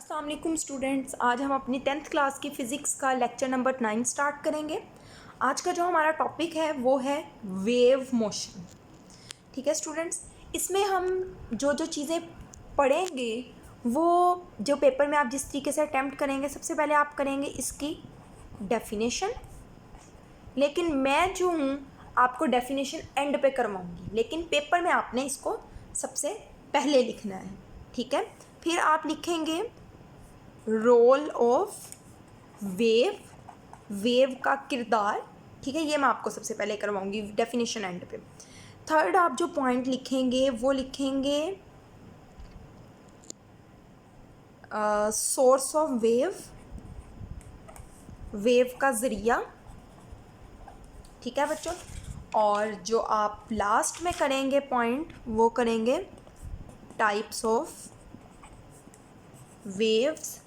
अस्सलाम वालेकुम स्टूडेंट्स। आज हम अपनी 10th क्लास की फ़िज़िक्स का लेक्चर नंबर 9 स्टार्ट करेंगे। आज का जो हमारा टॉपिक है वो है वेव मोशन। ठीक है स्टूडेंट्स, इसमें हम जो जो चीज़ें पढ़ेंगे वो जो पेपर में आप जिस तरीके से अटैम्प्ट करेंगे, सबसे पहले आप करेंगे इसकी डेफिनेशन। लेकिन मैं जो हूँ आपको डेफिनेशन एंड पे करवाऊँगी, लेकिन पेपर में आपने इसको सबसे पहले लिखना है। ठीक है, फिर आप लिखेंगे रोल ऑफ वेव, वेव का किरदार। ठीक है, ये मैं आपको सबसे पहले करवाऊंगी डेफिनेशन एंड पे। थर्ड आप जो पॉइंट लिखेंगे वो लिखेंगे सोर्स ऑफ वेव, वेव का ज़रिया। ठीक है बच्चों, और जो आप लास्ट में करेंगे पॉइंट वो करेंगे टाइप्स ऑफ वेव्स,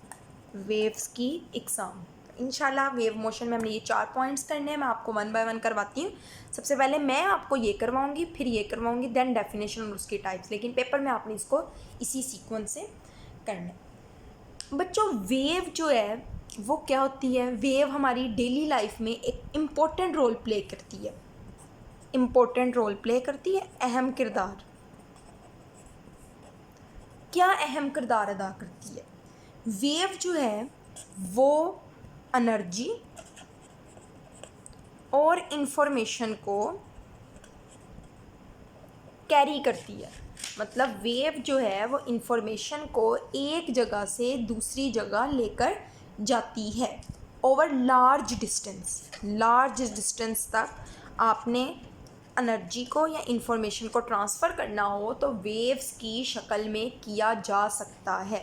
वेव्स की इकसाम। इंशाल्लाह वेव मोशन में हमने ये 4 पॉइंट्स करने हैं। मैं आपको 1 बाय 1 करवाती हूँ। सबसे पहले मैं आपको ये करवाऊँगी, फिर ये करवाऊँगी, देन डेफिनेशन और उसकी टाइप्स। लेकिन पेपर में आपने इसको इसी सीक्वेंस से करना है। बच्चों वेव जो है वो क्या होती है? वेव हमारी डेली लाइफ में एक इम्पोर्टेंट रोल प्ले करती है, इम्पोर्टेंट रोल प्ले करती है, अहम किरदार। क्या अहम किरदार अदा करती है? वेव जो है वो एनर्जी और इंफॉर्मेशन को कैरी करती है। मतलब वेव जो है वो इंफॉर्मेशन को एक जगह से दूसरी जगह लेकर जाती है over large distance. Large distance तक आपने एनर्जी को या इंफॉर्मेशन को ट्रांसफ़र करना हो तो वेव्स की शक्ल में किया जा सकता है।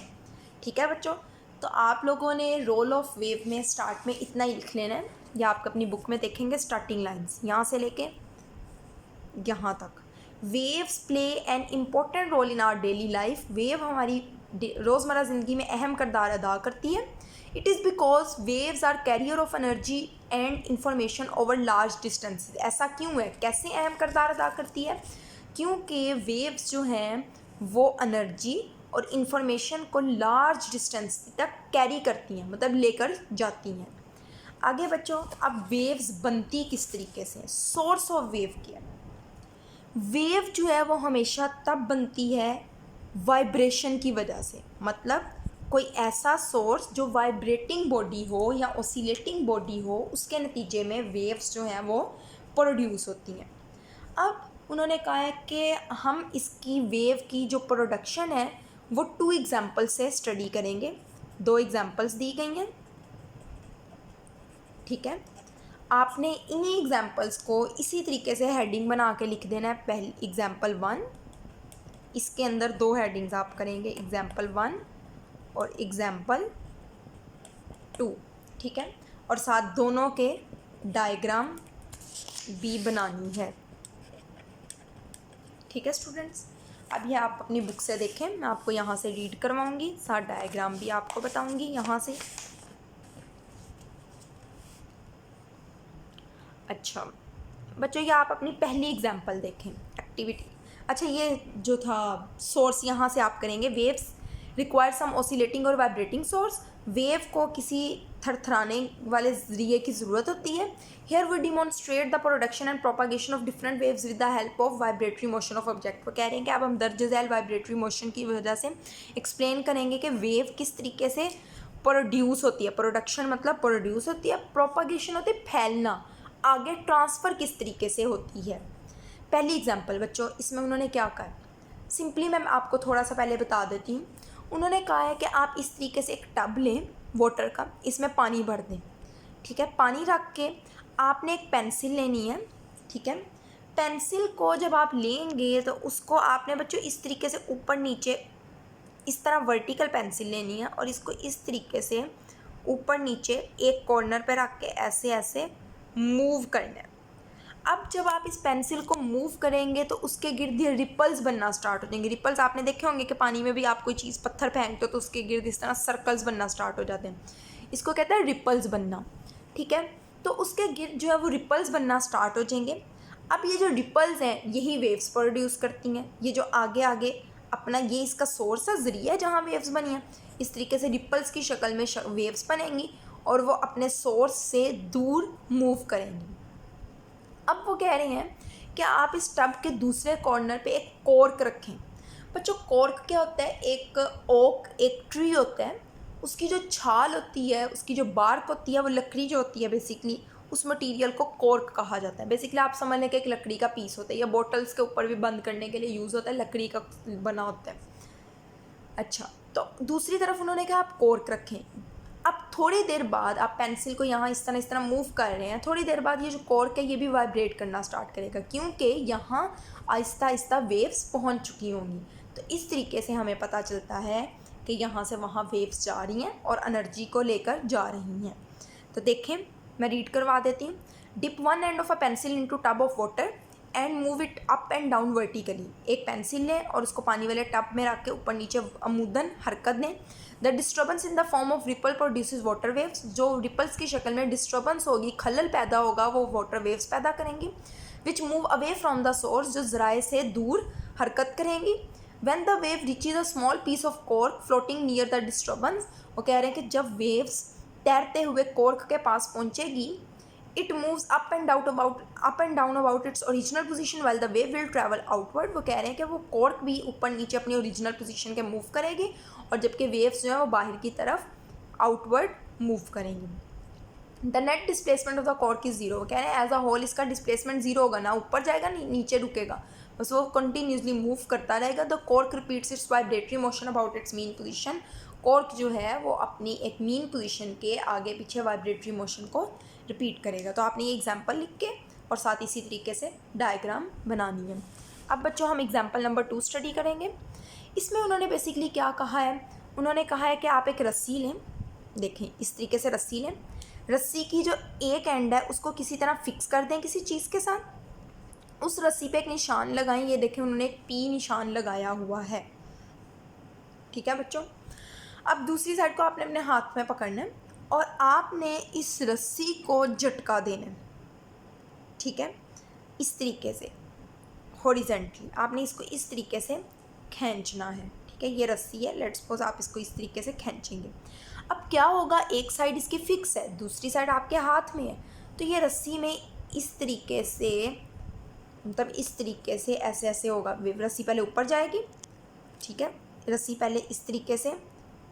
ठीक है बच्चों, तो आप लोगों ने रोल ऑफ वेव में स्टार्ट में इतना ही लिख लेना है। या आप अपनी बुक में देखेंगे स्टार्टिंग लाइंस यहाँ से लेके यहाँ तक। Waves play an important role in our daily life. Wave हमारी रोज़मर्रा ज़िंदगी में अहम किरदार अदा करती है। It is because waves are carrier of energy and information over large distance. ऐसा क्यों है? कैसे अहम किरदार अदा करती है? क्योंकि वेव्स जो हैं वो एनर्जी और इंफॉर्मेशन को लार्ज डिस्टेंस तक कैरी करती हैं, मतलब लेकर जाती हैं। आगे बच्चों, अब वेव्स बनती किस तरीके से? सोर्स ऑफ वेव क्या है? वेव जो है वो हमेशा तब बनती है वाइब्रेशन की वजह से। मतलब कोई ऐसा सोर्स जो वाइब्रेटिंग बॉडी हो या ओसिलेटिंग बॉडी हो, उसके नतीजे में वेव्स जो हैं वो प्रोड्यूस होती हैं। अब उन्होंने कहा है कि हम इसकी वेव की जो प्रोडक्शन है वो 2 एग्जाम्पल से स्टडी करेंगे। 2 एग्जाम्पल्स दी गई हैं। ठीक है, आपने इन्हीं एग्जाम्पल्स को इसी तरीके से हेडिंग बना के लिख देना है। पहले एग्जाम्पल 1, इसके अंदर 2 हेडिंग्स आप करेंगे, एग्जाम्पल 1 और एग्जाम्पल 2। ठीक है, और साथ दोनों के डायग्राम भी बनानी है। ठीक है स्टूडेंट्स, अब ये आप अपनी बुक से देखें, मैं आपको यहाँ से रीड करवाऊँगी, साथ डायग्राम भी आपको बताऊँगी यहाँ से। अच्छा बच्चों, ये आप अपनी पहली एग्जाम्पल देखें, एक्टिविटी। अच्छा, ये जो था सोर्स यहाँ से आप करेंगे, वेव्स रिक्वायर सम ऑसिलेटिंग और वाइब्रेटिंग सोर्स। वेव को किसी थरथराने वाले ज़रिए की ज़रूरत होती है। Here we demonstrate the production and propagation of different waves with the help of vibratory motion of object. वो कह रहे हैं कि अब हम दर्ज झैल वाइब्रेटरी मोशन की वजह से एक्सप्लेन करेंगे कि वेव किस तरीके से प्रोड्यूस होती है। प्रोडक्शन मतलब प्रोड्यूस होती है, प्रोपागेशन होती है फैलना, आगे ट्रांसफ़र किस तरीके से होती है। पहली एग्जांपल बच्चों, इसमें उन्होंने क्या कहा है? सिंपली मैं आपको थोड़ा सा पहले बता देती हूँ। उन्होंने कहा है कि आप इस तरीके से एक टब लें वाटर का, इसमें पानी भर दें। ठीक है, पानी रख के आपने एक पेंसिल लेनी है। ठीक है, पेंसिल को जब आप लेंगे तो उसको आपने बच्चों इस तरीके से ऊपर नीचे इस तरह वर्टिकल पेंसिल लेनी है और इसको इस तरीके से ऊपर नीचे एक कॉर्नर पे रख के ऐसे ऐसे मूव करना है। अब जब आप इस पेंसिल को मूव करेंगे तो उसके गिर्द ये रिपल्स बनना स्टार्ट हो जाएंगे। रिपल्स आपने देखे होंगे कि पानी में भी आप कोई चीज़ पत्थर फेंकते हो तो उसके गिर्द इस तरह सर्कल्स बनना स्टार्ट हो जाते हैं। इसको कहते हैं रिपल्स बनना। ठीक है, तो उसके गिर्द जो है वो रिपल्स बनना स्टार्ट हो जाएंगे। अब ये जो रिपल्स हैं यही वेव्स प्रोड्यूस करती हैं। ये जो आगे आगे अपना ये इसका सोर्स है, ज़रिया है जहाँ वेव्स बनी हैं। इस तरीके से रिपल्स की शक्ल में वेव्स बनेंगी और वो अपने सोर्स से दूर मूव करेंगी। अब वो कह रहे हैं कि आप इस टब के दूसरे कॉर्नर पे एक कॉर्क रखें। बच्चों कॉर्क क्या होता है? एक ओक, एक ट्री होता है, उसकी जो छाल होती है, उसकी जो बार्क होती है, वो लकड़ी जो होती है बेसिकली, उस मटेरियल को कॉर्क कहा जाता है। बेसिकली आप समझ लें कि एक लकड़ी का पीस होता है, या बोटल्स के ऊपर भी बंद करने के लिए यूज़ होता है, लकड़ी का बना होता है। अच्छा, तो दूसरी तरफ उन्होंने कहा आप कॉर्क रखें। अब थोड़ी देर बाद आप पेंसिल को यहाँ इस तरह मूव कर रहे हैं, थोड़ी देर बाद ये जो कॉर्क है ये भी वाइब्रेट करना स्टार्ट करेगा, क्योंकि यहाँ आहिस्ता आहिस्ता वेव्स पहुँच चुकी होंगी। तो इस तरीके से हमें पता चलता है कि यहाँ से वहाँ वेव्स जा रही हैं और एनर्जी को लेकर जा रही हैं। तो देखें, मैं रीड करवा देती हूँ। Dip one end of a pencil into tub of water and move it up and down vertically. एक पेंसिल लें और उसको पानी वाले टब में रख के ऊपर नीचे अमूदन हरकत दें। The disturbance in the form of ripple produces water waves. जो रिपल्स की शक्ल में डिस्टर्बेंस होगी, खलल पैदा होगा, वो वाटर वेव्स पैदा करेंगी। Which move away from the source, जो ज़राए से दूर हरकत करेंगी। When the wave reaches a small piece of cork floating near the disturbance, वो कह रहे हैं कि जब वेव्स तैरते हुए कॉर्क के पास पहुंचेगी, it moves up and down about its original position while the wave will travel outward। वो कह रहे हैं कि वो कॉर्क भी ऊपर नीचे अपनी ओरिजिनल पोजीशन के मूव करेगी, और जबकि वेव्स जो है वो बाहर की तरफ आउटवर्ड मूव करेंगी। The net displacement of the cork is zero. कह रहे हैं एज अ होल इसका डिस्प्लेसमेंट जीरो होगा, ना ऊपर जाएगा नहीं नीचे रुकेगा, बस वो कंटिन्यूसली मूव करता रहेगा। The cork repeats it's vibratory motion about it's mean position. Cork जो है वो अपनी एक मीन पोजीशन के आगे पीछे वाइब्रेटरी मोशन को रिपीट करेगा। तो आपने ये एग्जांपल लिख के और साथ इसी तरीके से डायग्राम बनानी है। अब बच्चों हम एग्जांपल नंबर 2 स्टडी करेंगे। इसमें उन्होंने बेसिकली क्या कहा है? उन्होंने कहा है कि आप एक रस्सी लें। देखें, इस तरीके से रस्सी लें। रस्सी की जो एक एंड है उसको किसी तरह फिक्स कर दें किसी चीज़ के साथ। उस रस्सी पे एक निशान लगाएं। ये देखें, उन्होंने एक पी निशान लगाया हुआ है। ठीक है बच्चों, अब दूसरी साइड को आपने अपने हाथ में पकड़ना है और आपने इस रस्सी को झटका देना है। ठीक है, इस तरीके से हॉरिजेंटली आपने इसको इस तरीके से खींचना है। ठीक है, ये रस्सी है, लेट्स सपोज आप इसको इस तरीके से खींचेंगे। अब क्या होगा, एक साइड इसकी फिक्स है, दूसरी साइड आपके हाथ में है, तो ये रस्सी में इस तरीके से, मतलब इस तरीके से ऐसे ऐसे होगा। रस्सी पहले ऊपर जाएगी, ठीक है, रस्सी पहले इस तरीके से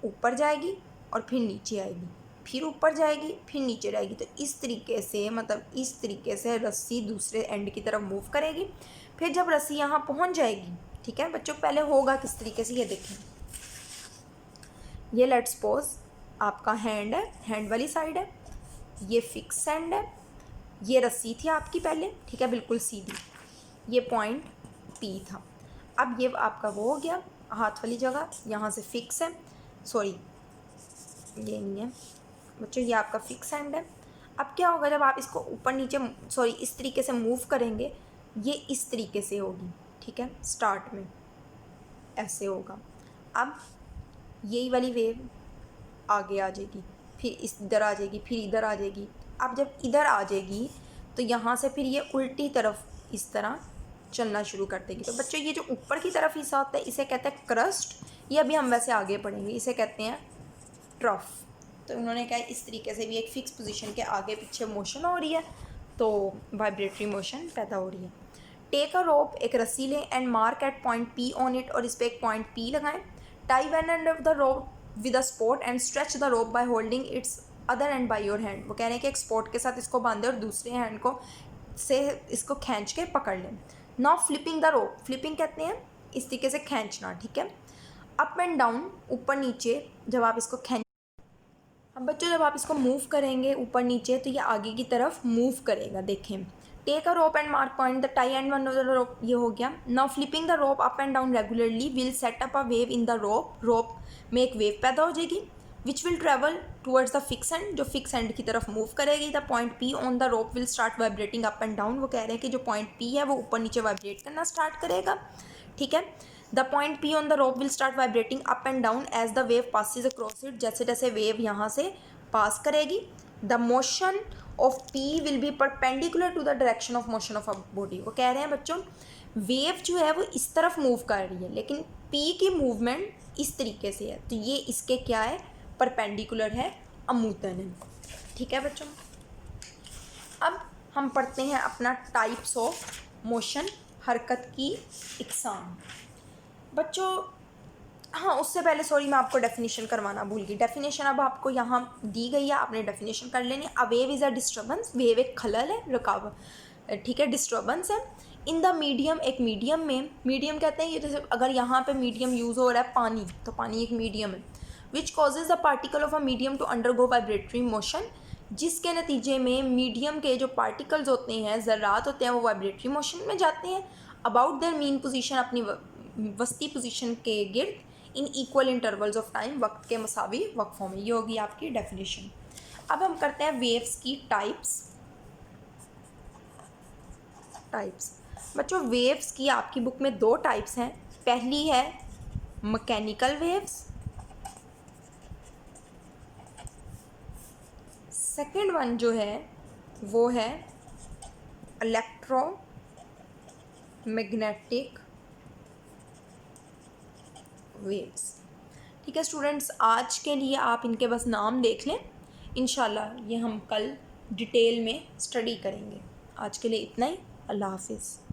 ऊपर जाएगी और फिर नीचे आएगी, फिर ऊपर जाएगी, फिर नीचे जाएगी। तो इस तरीके से, मतलब इस तरीके से रस्सी दूसरे एंड की तरफ मूव करेगी। फिर जब रस्सी यहाँ पहुँच जाएगी, ठीक है बच्चों, पहले होगा किस तरीके से, ये देखें, ये लेट्स सपोज आपका हैंड है, हैंड वाली साइड है, ये फिक्स हैंड है, ये रस्सी थी आपकी पहले, ठीक है, बिल्कुल सीधी, ये पॉइंट पी था। अब ये आपका वो हो गया हाथ वाली जगह, यहाँ से फिक्स है, सॉरी ये नहीं है बच्चों, ये आपका फिक्स हैंड है। अब क्या होगा, जब आप इसको ऊपर नीचे, सॉरी इस तरीके से मूव करेंगे, ये इस तरीके से होगी। ठीक है, स्टार्ट में ऐसे होगा। अब यही वाली वेव आगे आ जाएगी, फिर इधर आ जाएगी, फिर इधर आ जाएगी। अब जब इधर आ जाएगी तो यहाँ से फिर ये उल्टी तरफ इस तरह चलना शुरू कर देगी। तो बच्चों ये जो ऊपर की तरफ हिस्सा होता है इसे कहते हैं क्रस्ट, ये अभी हम वैसे आगे पढ़ेंगे, इसे कहते हैं ट्रफ। तो उन्होंने कहा इस तरीके से भी एक फिक्स पोजीशन के आगे पीछे मोशन हो रही है, तो वाइब्रेटरी मोशन पैदा हो रही है। टेक अ रोप, एक रस्सी लें, and mark at point P on it, और इस पर एक पॉइंट पी लगाएं। Tie one end of the rope with a spot and stretch the rope by holding its other end by your hand. वो कह रहे हैं कि एक स्पॉट के साथ इसको बांधे और दूसरे हैंड को से इसको खींच के पकड़ लें। Now flipping the rope, flipping कहते हैं इस तरीके से खींचना। ठीक है, अप एंड डाउन, ऊपर नीचे, जब आप इसको खींच, अब बच्चों जब आप इसको मूव करेंगे ऊपर नीचे तो ये आगे की तरफ मूव करेगा। देखें, take a rope and mark point the tie end one of the rope, ये हो गया। Now flipping the rope up and down regularly will set up a wave in the rope, rope में एक wave पैदा हो जाएगी, which will travel towards the fix end, जो fix end की तरफ मूव करेगी। The point P on the rope will start vibrating up and down. वो कह रहे हैं कि जो पॉइंट पी है वो ऊपर नीचे वाइब्रेट करना स्टार्ट करेगा। ठीक है, the point P on the rope will start vibrating up and down as the wave passes across it, जैसे जैसे वेव यहाँ से पास करेगी। The motion of P will be perpendicular to the direction of motion of a body. वो कह रहे हैं बच्चों वेव जो है वो इस तरफ मूव कर रही है, लेकिन पी की मूवमेंट इस तरीके से है, तो ये इसके क्या है, परपेंडिकुलर है, अमूतन है। ठीक है बच्चों, अब हम पढ़ते हैं अपना टाइप्स ऑफ मोशन, हरकत की इकसाम। बच्चों हाँ, उससे पहले सॉरी मैं आपको डेफिनेशन करवाना भूल गई। डेफिनेशन अब आपको यहाँ दी गई है, आपने डेफिनेशन कर लेनी है। A wave is a disturbance, wave एक खलल है, रुकावट, ठीक है, डिस्टर्बेंस है। इन द मीडियम, एक मीडियम में, मीडियम कहते हैं ये, जैसे अगर यहाँ पे मीडियम यूज़ हो रहा है पानी, तो पानी एक मीडियम है। Which causes the particle of a medium to undergo vibratory motion, जिसके नतीजे में मीडियम के जो पार्टिकल्स होते हैं, ज़र्रात होते हैं, वो वाइब्रेटरी मोशन में जाते हैं अबाउट देयर मीन पोजीशन, अपनी वस्ती पोजीशन के गिर्द, in equal intervals of time, वक्त के मसावी वक्फों में। ये होगी आपकी डेफिनेशन। अब हम करते हैं वेव्स की टाइप्स। बच्चों वेव्स की आपकी बुक में 2 टाइप्स हैं। पहली है मैकेनिकल वेव्स, सेकंड वन जो है वो है इलेक्ट्रोमैग्नेटिक वेव्स। ठीक है स्टूडेंट्स, आज के लिए आप इनके बस नाम देख लें, इंशाल्लाह ये हम कल डिटेल में स्टडी करेंगे। आज के लिए इतना ही, अल्लाह हाफिज़।